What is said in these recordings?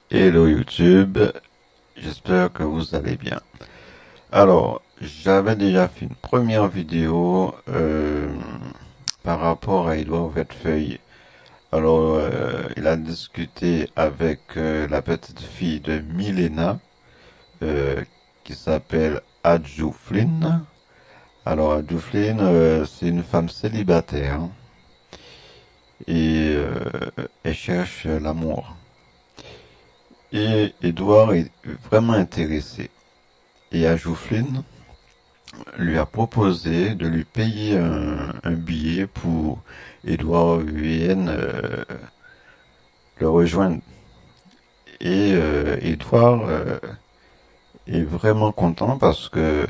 Hello YouTube, j'espère que vous allez bien. Alors, j'avais déjà fait une première vidéo par rapport à Edouard Vertefeuille. Alors, il a discuté avec la petite fille de Milena qui s'appelle Adjou Flynn. Alors, Adjou Flynn, c'est une femme célibataire hein, et elle cherche l'amour. Et Edouard est vraiment intéressé. Et Adjou Flynn lui a proposé de lui payer un billet pour Edouard vienne le rejoindre. Et Edouard est vraiment content parce que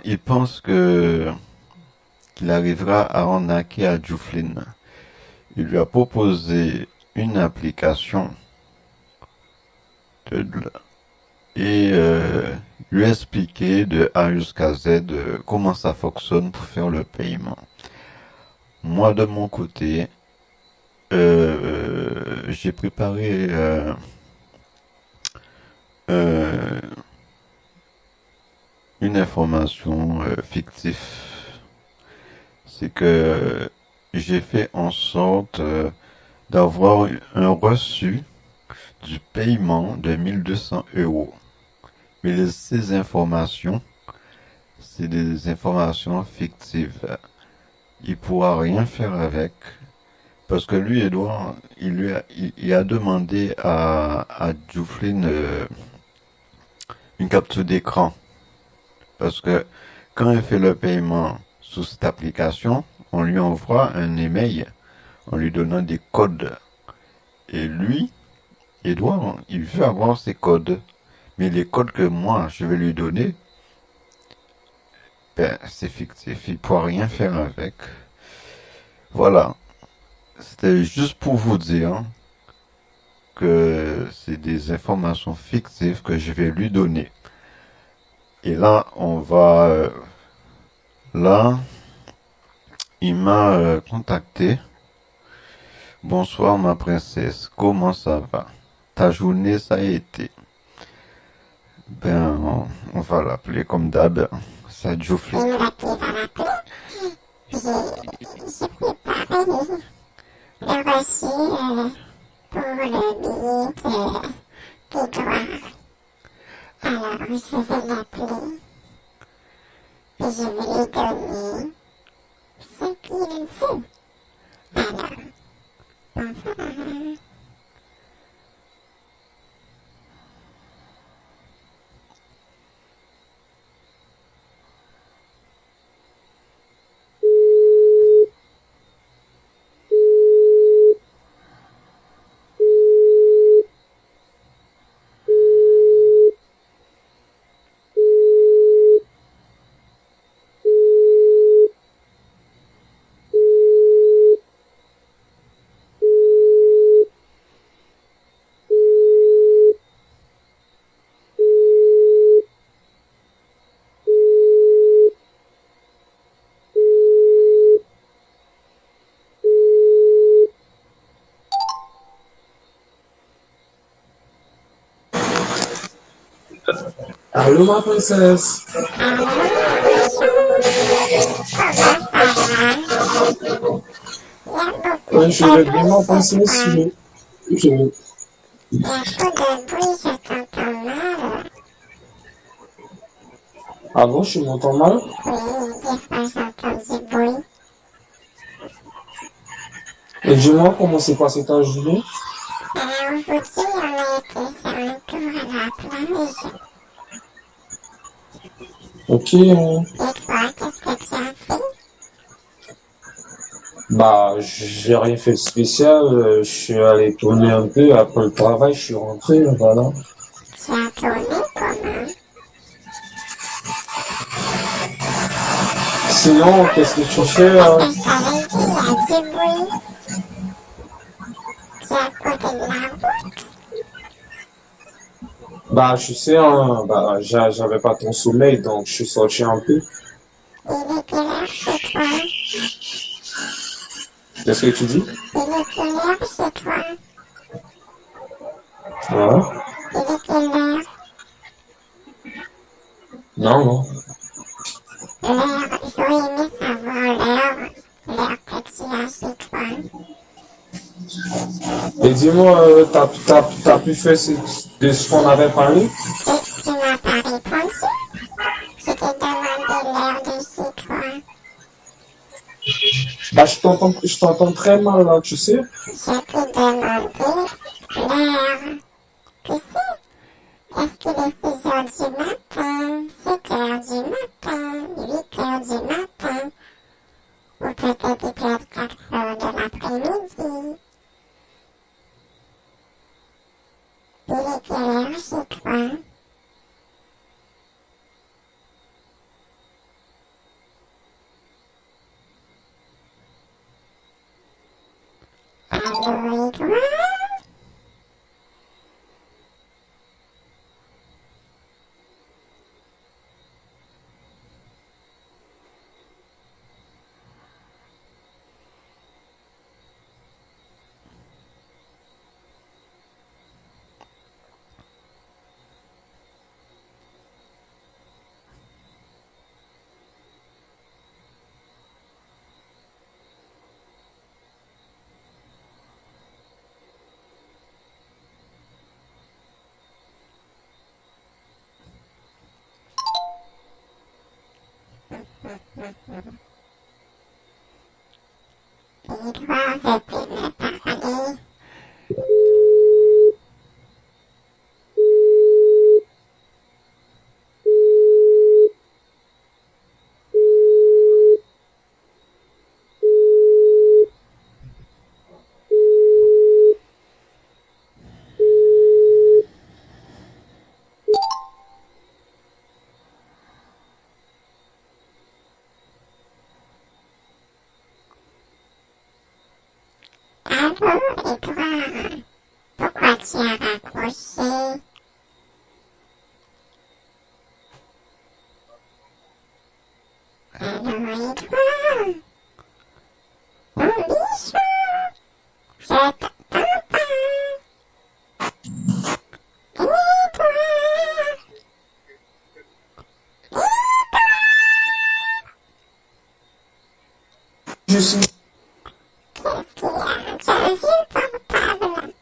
il pense que qu'il arrivera à arnaquer à Jouflin. Il lui a proposé une application de, et lui a expliqué de A jusqu'à Z comment ça fonctionne pour faire le paiement. Moi de mon côté, j'ai préparé euh, une information fictive. C'est que j'ai fait en sorte d'avoir un reçu du paiement de 1 200 euros. Mais ces informations, c'est des informations fictives. Il pourra rien faire avec. Parce que lui, Edouard, il a demandé à Jouflin une capture d'écran. Parce que quand il fait le paiement sous cette application, on lui envoie un email en lui donnant des codes. Et lui, Edouard, il veut avoir ces codes. Mais les codes que moi, je vais lui donner, ben, c'est fictif. Il ne pourra rien faire avec. Voilà. C'était juste pour vous dire que c'est des informations fictives que je vais lui donner. Et là, là, il m'a contacté. Bonsoir ma princesse, comment ça va? Ta journée, ça a été? Ben, on va l'appeler comme d'hab, ça Joufli. J'ai préparé le reçu pour le billet d'Edouard. Alors, je vais l'appeler et je vais lui donner ce qu'il veut. Alors, bonsoir. Allô, ma princesse. Allô, bonjour. Comment ça va? Il y a beaucoup Je vais de bien, bruit ma chez princesse. toi. Je- Il y a trop de bruit, je t'entends mal. Ah bon, je m'entends mal? Oui, des fois j'entends du bruit. Et dis-moi comment s'est passée ta journée? Aujourd'hui, on a été faire un tour à la plage. Ok. Et toi, qu'est-ce que tu as fait? Bah, j'ai rien fait de spécial. Je suis allé tourner un peu. Après le travail, je suis rentré. Voilà. Tu as tourné comment? Sinon, qu'est-ce que tu fais? Parce que je t'avais dit, il y a du bruit. Tu es à côté de la route. Bah, je sais, hein, bah, j'avais pas ton sommeil, donc je suis sorti un peu. Il est quelle heure chez toi? Qu'est-ce que tu dis? Il est quelle heure chez toi? Ouais. Il est quelle heure? Non, non. L'heure, j'aurais aimé savoir l'heure que tu as chez toi. Et dis-moi, t'as pu faire de ce qu'on avait parlé? Tu m'as pas répondu? Je t'ai demandé l'heure de chez toi. Bah, je t'entends très mal là, tu sais. Je t'ai demandé l'heure. Tu sais, est-ce qu'il est 6 heures du matin, 7 heures du matin, 8 heures du matin, ou peut-être il peut être 4 heures de l'après-midi? Il est quelle heure chez toi? Allô, Edouard? Edouard, veux-tu me parler? Allô, Edouard? Pourquoi tu as raccroché? Allô, Edouard? Mon bichon, je t'entends pas. Edouard? Je suis. Qu'est-ce qu'il y a? Tu as un vieux portable.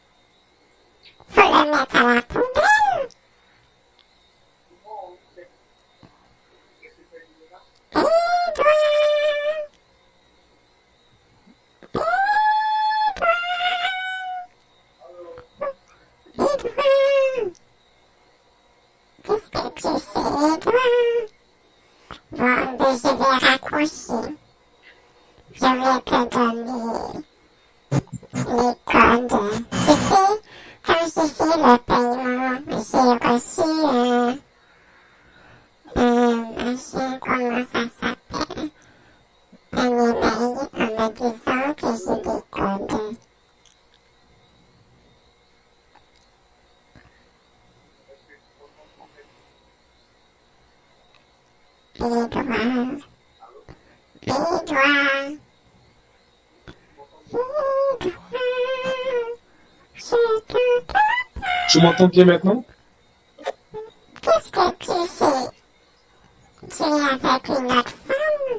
Faut le mettre à la poubelle. Edouard? Edouard? Qu'est-ce que tu fais, Edouard? Bon, ben, je vais raccrocher. Je vais te donner les codes. Tu sais, quand j'ai fait le paiement, j'ai reçu un machin, comment ça s'appelle? Un email en me disant que j'ai des codes. Edouard? Edouard? Edouard? Je t'entends pas. Tu m'entends bien maintenant? Qu'est-ce que tu fais? Tu es avec une autre femme?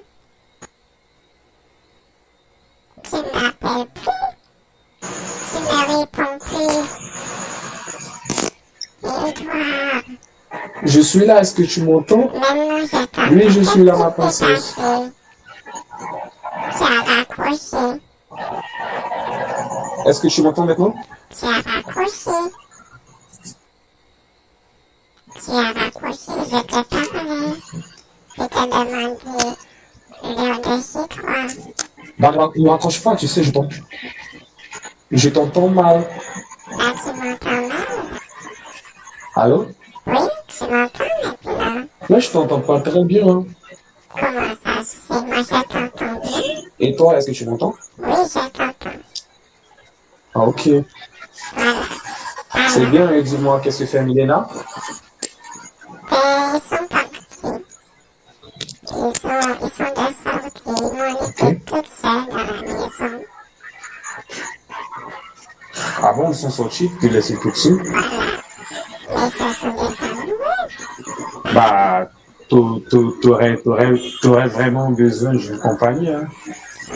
Tu m'appelles plus? Tu me réponds plus? Edouard? Je suis là, est-ce que tu m'entends? Maintenant, je t'entends. Oui, je suis là, ma Qu'est-ce qui princesse. s'est passé? Tu as raccroché. Est-ce que tu m'entends maintenant? Tu as raccroché. Tu as raccroché. Je te parlais. Je te demandais l'heure de chez toi. Bah, ne raccroche pas, tu sais, je t'entends mal. Là, tu m'entends mal? Allô? Oui, tu m'entends maintenant? Là, je t'entends pas très bien, hein. Comment ça se fait? Moi, je t'entends bien. Et toi, est-ce que tu m'entends? Oui, je t'entends. Ah, ok. Voilà. C'est bien, et dis-moi, qu'est-ce que fait Milena? Ils sont partis. Ils sont de sortie. Ils m'ont laissé toute seule dans la maison. Avant, ils sont sortis, puis laissés tout dessus. Mais ce sont des alloués. Bah, t'aurais vraiment besoin d'une compagnie, hein. Oui,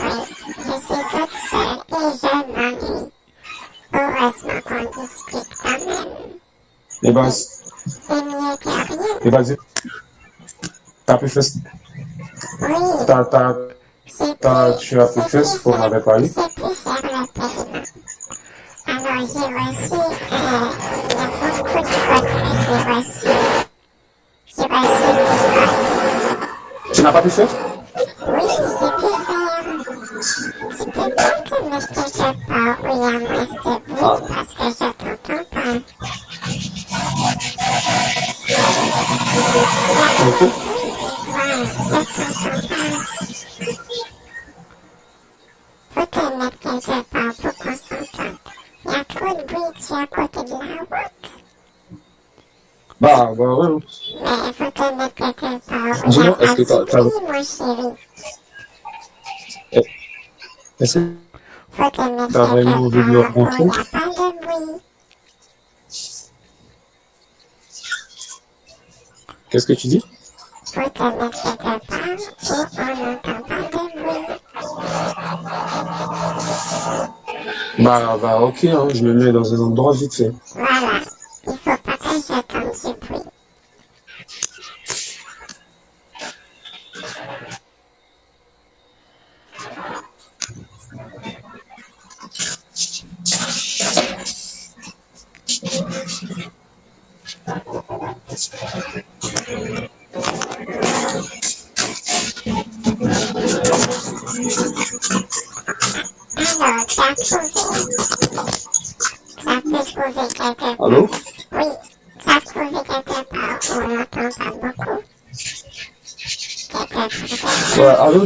je suis toute seule et je m'ennuie. Heureusement qu'on discute quand même. Eh ben, C'est mieux que rien. eh ben, t'as pu faire, Oui, tu as pu faire ce qu'on avait parlé. j'ai pu faire le paiement. Alors j'ai reçu, il y a beaucoup de codes que j'ai reçus. J'ai reçu des codes. Tu n'as pas pu faire? Oui, j'ai pu faire. Tu peux pas te mettre quelque part où il y a moins de bruit parce que je t'entends pas. Ok. Oui, je t'entends pas. Faut te mettre quelque part pour qu'on s'entende. Il y a trop de bruit, tu es à côté de la route. Bah, ouais. Mais faut te mettre quelque part où il y a Dis-moi, pas est-ce que de t'as, bruit, mon chéri. est-ce que Faut te mettre t'as vraiment quelque envie de me part où il rencontrer? n'y a pas de bruit. Qu'est-ce que tu dis? Faut te mettre quelque part où on n'entend pas de bruit. Bah, ok, hein, je me mets dans un endroit vite fait. Voilà. Il faut pas que j'entende du bruit. Alors, t'as trouvé. Ça peut trouver quelque part. Allô? Oui, t'as trouvé quelque part où on n'entend pas beaucoup. Quelque part. Ouais, allô,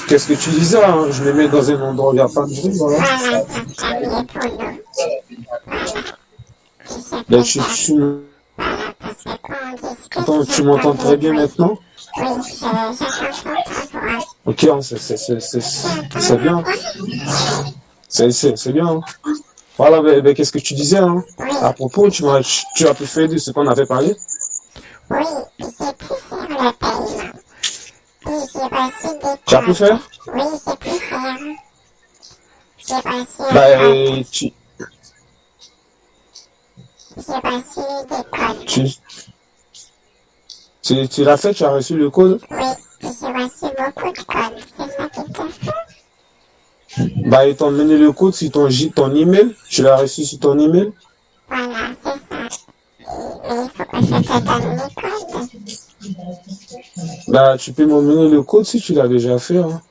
qu'est-ce que tu disais, hein? Je me mets dans un endroit où il n'y a pas de bruit, voilà. Voilà, ça sera mieux pour nous. Voilà. Et je Ben, peux faire. Voilà, parce que quand on discute, tu m'entends j'entends très des bien bruits. maintenant? Oui, je t'entends ta voix. Ok, hein, c'est bien. C'est bien, hein. Voilà, ben, qu'est-ce que tu disais, hein? Oui, À propos, tu as pu faire de ce qu'on avait parlé? oui, j'ai pu faire le paiement. Puis j'ai reçu des Tu as pu codes. faire? Oui, j'ai pu faire. J'ai reçu un Bah, code. J'ai reçu des codes. tu l'as fait, tu as reçu le code? Oui, j'ai reçu beaucoup de codes. C'est ça qu'il te faut? Bah, ils t'ont donné le code sur ton email. Tu l'as reçu sur ton email? Voilà, c'est ça. Mais il faut que je te donne les codes. Bah, tu peux m'emmener le code si tu l'as déjà fait, hein.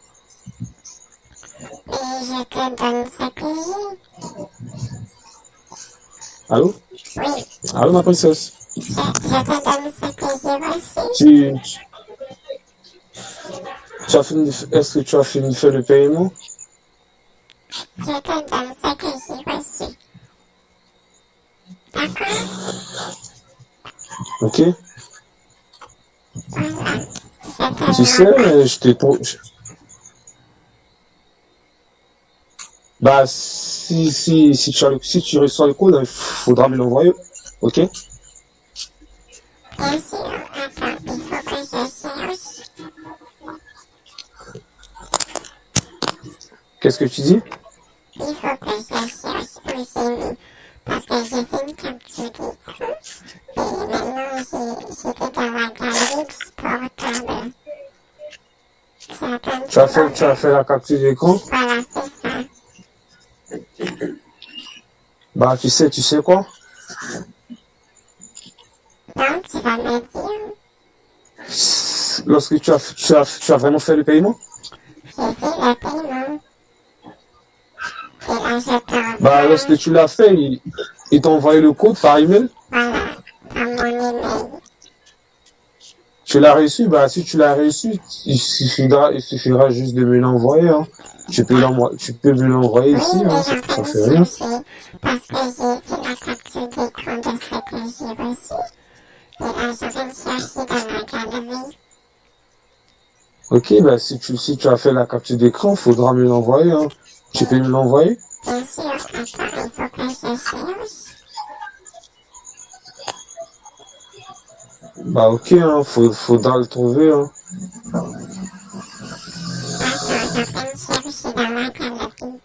Et je te donne ce que j'ai. Allô? Oui, Allô, ma princesse? je te donne ce que j'ai reçu. Tu as fini, est-ce que tu as fini de faire le paiement? Je te donne ce que j'ai reçu. D'accord? Ok? Voilà. Tu sais, bah, si tu reçois le code, il faudra me l'envoyer. Ok? Bien sûr, attends, il faut que je cherche. Qu'est-ce que tu dis? Il faut que je cherche où j'ai mis. Parce que j'ai fait une capture d'écran. Et maintenant, j'étais dans la galerie du portable. Tu as fait la capture d'écran? Voilà, c'est ça. Bah, tu sais quoi? Donc, tu vas me dire, Lorsque tu as vraiment fait le paiement? j'ai fait le paiement. Et là, je Bah, t'envoie, lorsque tu l'as fait, il t'a envoyé le code par email. voilà, dans mon email. Tu l'as reçu? Bah, si tu l'as reçu, il suffira juste de me l'envoyer, hein. Tu peux me l'envoyer Oui, ici, mais hein. j'ai en train Ça de fait rien. chercher. Parce que j'ai fait la capture d'écran de ce que j'ai reçu. Et là, je viens de chercher dans la galerie. Ok, bah, si tu as fait la capture d'écran, faudra me l'envoyer, hein. Tu peux me l'envoyer? Bien sûr, attends, il faut que je cherche. Bah ok, hein, faudra le trouver. Hein. Attends, je suis en train de chercher dans ma galerie.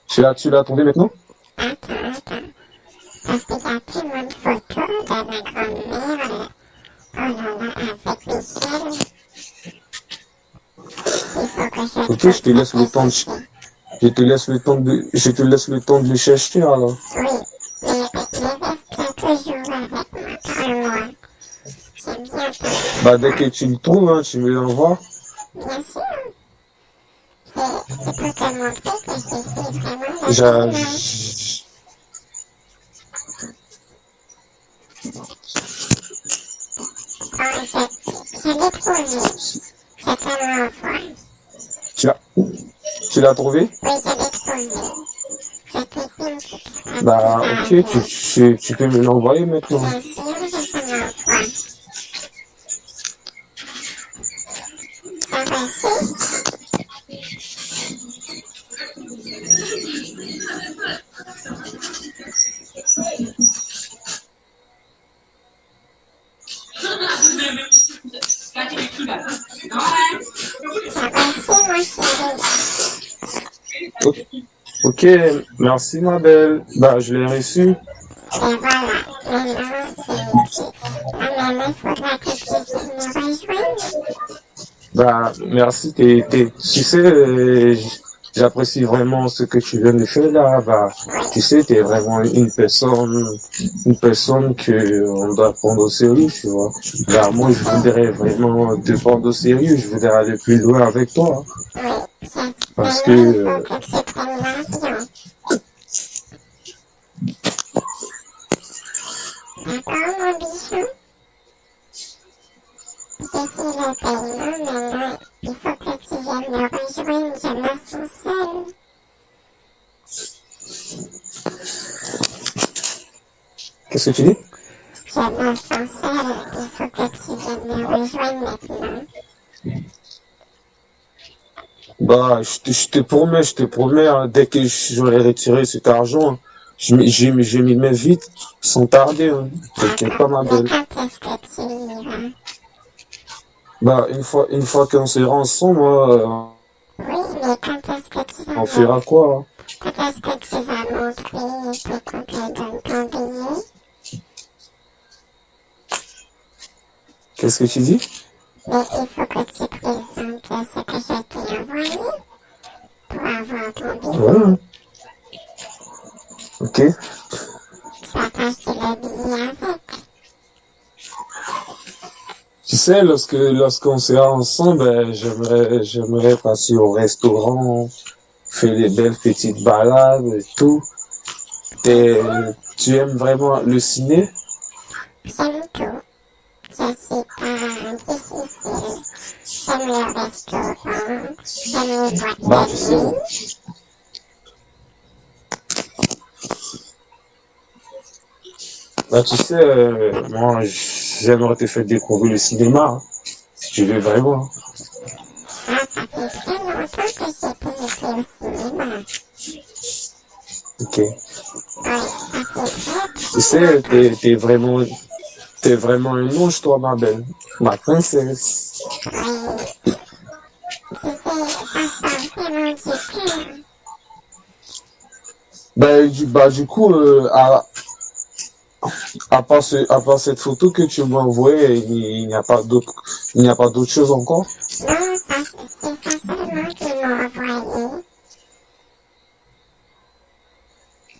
Tu l'as trouvé maintenant? Attends. Parce qu'il y a tellement de photos de ma grand-mère. Oh là là, avec Michel. Il faut que je Ok, je te laisse le temps de, chercher. je te laisse le temps de le chercher alors. Oui, mais reste toujours avec moi, parle-moi. J'aime bien ta Bah dès que tu le trouves, hein, tu me l'envoies. Bien sûr. C'est pour te montrer que j'ai fait vraiment le J'a- chemin. j- Bon, je l'ai trouvé. Je te l'envoie. Tu l'as trouvé? Oui, je l'ai trouvé. Je t'ai fait une petite phrase Bah ok, avec. tu peux me l'envoyer maintenant. Bien sûr, je te l'envoie. Ça reçu? Ça reçu, mon chéri? Ok, ok, merci ma belle. Bah je l'ai reçu. Et voilà. Maintenant, maintenant, il faudra que tu viennes me rejoindre. Bah merci, tu sais, j'apprécie vraiment ce que tu viens de faire là. Bah tu sais, t'es vraiment une personne que on doit prendre au sérieux, tu vois. Bah moi je voudrais vraiment te prendre au sérieux, je voudrais aller plus loin avec toi. Oui, Parce maintenant, il que faut que tu prennes l'avion. D'accord, mon bichon? J'ai fait le paiement, maintenant, il faut que tu viennes me rejoindre, je me sens seule. qu'est-ce que tu dis? Je me sens seule, il faut que tu viennes me rejoindre maintenant. Bah je te promets, hein, dès que j'aurai retiré cet argent, je m'y mets vite, sans tarder. Hein. T'inquiète pas ma Mais belle. quand est-ce que tu y vas? Bah une fois qu'on sera ensemble, Oui, mais quand est-ce que tu vas on fera quoi? Hein? Quand est-ce que tu vas montrer pour qu'on te donne ton billet? Qu'est-ce que tu dis? Mais il faut que tu présentes ce que je t'ai envoyé pour avoir ton billet. Ouais. Ok. Tu vas t'acheter le billet avec. Tu sais, lorsqu'on sera ensemble, ben, j'aimerais passer au restaurant, faire des belles petites balades et tout. Et tu aimes vraiment le ciné? J'aime tout. Je suis pas difficile. J'aime le restaurant. J'aime les boîtes Bah, tu de sais, nuit. moi, j'aimerais te faire découvrir le cinéma, hein, si tu veux vraiment. Ah, ça fait très longtemps que j'ai pas été au cinéma. Ok. Oui, ça fait très Tu sais, longtemps. t'es vraiment un ange, toi, ma belle. Ma princesse. Oui. Tu sais, ça sort vraiment du cœur. Du coup, à part cette photo que tu m'as envoyée, il n'y a pas d'autre chose encore? Non, ça, c'est ça seulement qu'ils m'ont envoyé.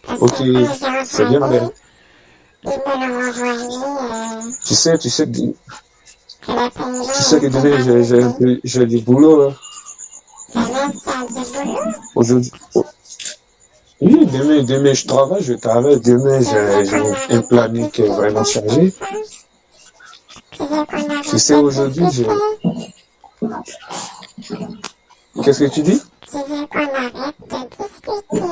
Parce Ok, que quand c'est j'ai bien, ma envoyé, belle. ils me l'ont envoyé Tu sais que le paiement que était demain, validé. j'ai du boulot, hein. Demain, tu as du boulot? Aujourd'hui. Oui, demain, je travaille. Demain, Tu veux j'ai qu'on un arrête de planning vraiment discuter, chargé. Stéphane? Tu veux qu'on Tu arrête sais, de aujourd'hui, discuter? qu'est-ce que tu dis? Tu veux qu'on arrête de discuter?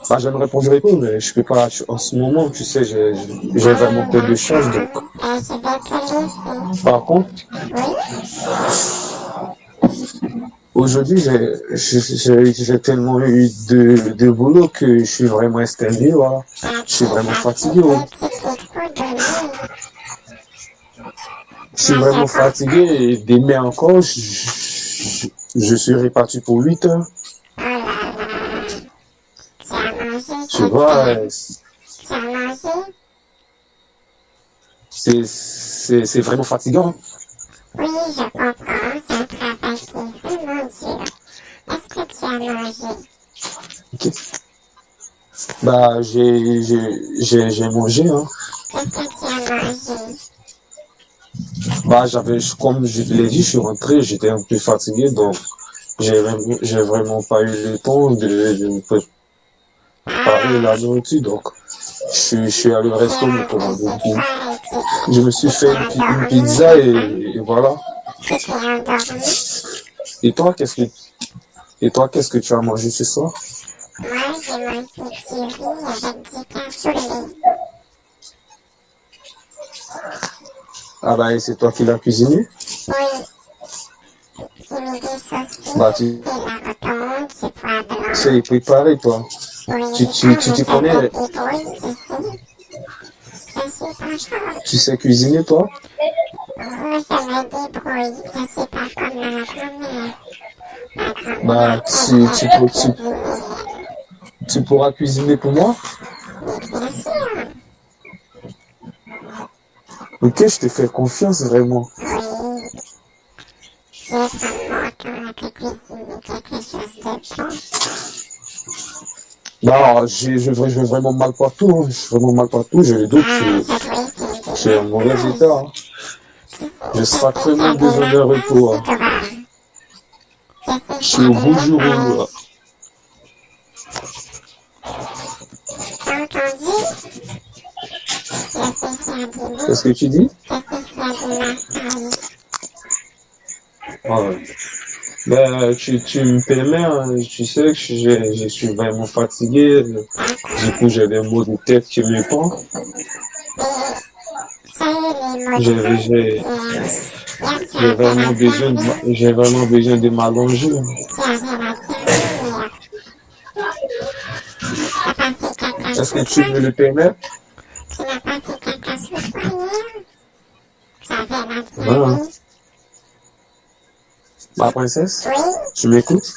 Bah, j'aimerais pour répondre, mais je peux pas, en ce moment, tu sais, j'ai vraiment peu de choses, donc. D'accord. Je vais te laisser. Par contre, Oui? aujourd'hui, j'ai tellement eu de boulot que je suis vraiment exténué, voilà. Je suis vraiment fatigué, ouais. Je suis vraiment fatigué et demain encore, je suis réparti pour 8 heures. Oh là là. Tu as mangé Tu vois, Tu as mangé? c'est vraiment fatigant. Oui, je comprends. C'est un travail qui est vraiment dur. Est-ce que tu as mangé? Ok. Bah, j'ai mangé, hein. Qu'est-ce que tu as mangé? Bah, comme je te l'ai dit, je suis rentré, j'étais un peu fatigué, donc j'ai vraiment pas eu le temps de me préparer Ah, la nourriture, donc je suis allé au resto me commander une pizza. Je me suis tu fait t'es une endormi, pizza c'est ça? et voilà. Tu t'es endormi? Et toi, qu'est-ce que tu as mangé ce soir? Moi, j'ai mangé du riz avec du cassoulet. Ah bah, et c'est toi qui l'as cuisiné? Oui, j'ai mis des saucisses, Bah, tu de la rotonde, du poivron. sais préparer, toi. Oui, Tu je t'y me connais, débrouille, tu sais. Je suis pas forte. tu sais cuisiner, toi? Oh, je me débrouille. Je suis pas comme ma grand-mère. Ma Bah, grand-mère, elle vient de cuisiner. tu pourras cuisiner pour moi? Mais bien sûr, Ok, je te fais confiance, vraiment. oui. J'ai vraiment quand tu cuisines quelque chose de bon. Bah, je vais vraiment mal partout, hein. Je suis vraiment mal partout. J'ai le doute Ah, que je dois essayer je des suis en mauvais état, massages. hein. Tu sais, J'ai je sais sacrément faire des besoin d'un massages, repos, tu hein. dois. Je Je sais suis faire au des bout du rouleau, là. massages. T'as entendu? Je sais faire des Qu'est-ce massages. que tu dis? Je sais faire des massages. Ouais. Ben, tu me permets, hein. Tu sais que je suis vraiment fatigué. Du coup, D'accord. j'ai des maux de tête qui me prennent. Mais ça y est, les mots de J'ai, tête, j'ai, hier tu avais la diarrhée. j'ai vraiment besoin de m'allonger. Tu avais la diarrhée hier. T'as pas fait caca Est-ce que sous tu toi? me le permets? Tu n'as pas fait caca sous toi hier? Tu avais la Voilà. diarrhée? Ma princesse, Oui, tu m'écoutes?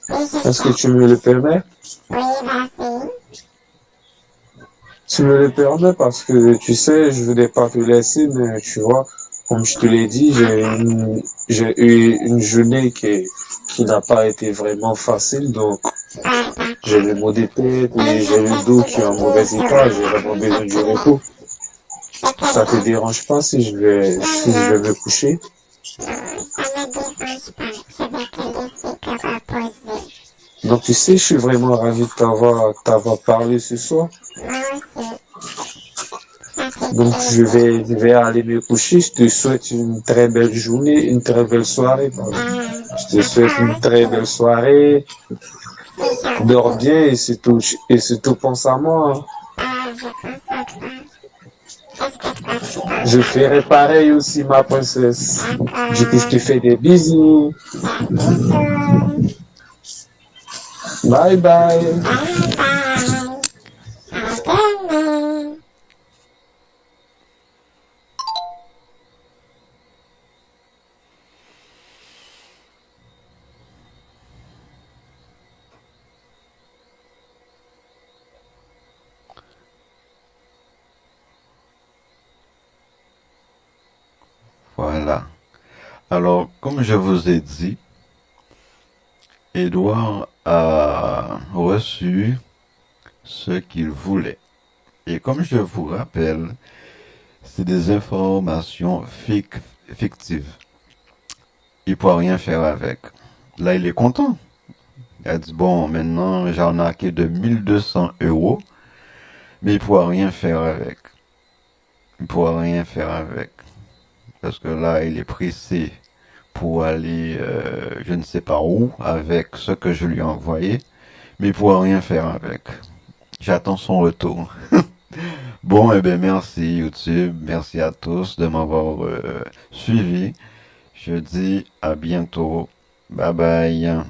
oui, je Est-ce que sais. tu me le permets? Oui, vas-y. Tu me le permets parce que, tu sais, je voulais pas te laisser, mais tu vois, comme je te l'ai dit, j'ai eu une journée qui n'a pas été vraiment facile, donc Ah, j'ai d'accord. le maux de tête Et et je j'ai le te dos qui est en mauvais laisse, état, j'ai Joanna. vraiment Je besoin te du repos. laisse. Je te Ça te laisse. dérange pas Non, si je vais non, me coucher? non, ça me dérange pas. Je vais te laisser te reposer. Donc, tu sais, je suis vraiment ravi de t'avoir parlé ce soir. Moi aussi. Ça fait Donc, plaisir. je vais aller me coucher. Je te souhaite une très belle journée, une très belle soirée, pardon. Ah, Je te à souhaite toi une très belle aussi. soirée. C'est Dors gentil. bien et surtout pense à moi, hein. Ah, je pense à toi. Est-ce que toi, tu penses Je à moi? ferai pareil aussi, ma princesse. Du coup, je te D'accord. fais des bisous. Des bisous. Bye bye. Bye bye. À demain. Voilà. Alors, comme je vous ai dit, Edouard a reçu ce qu'il voulait. Et comme je vous rappelle, c'est des informations fictives. Il ne peut rien faire avec. Là, il est content. Il a dit, bon, maintenant, j'en ai arnaqué de 1 200 euros, mais il ne pourra rien faire avec. Il ne pourra rien faire avec. Parce que là, il est pressé pour aller, je ne sais pas où, avec ce que je lui ai envoyé, mais il ne pourra rien faire avec. J'attends son retour. Bon, eh bien, merci YouTube, merci à tous de m'avoir suivi. Je dis à bientôt. Bye bye.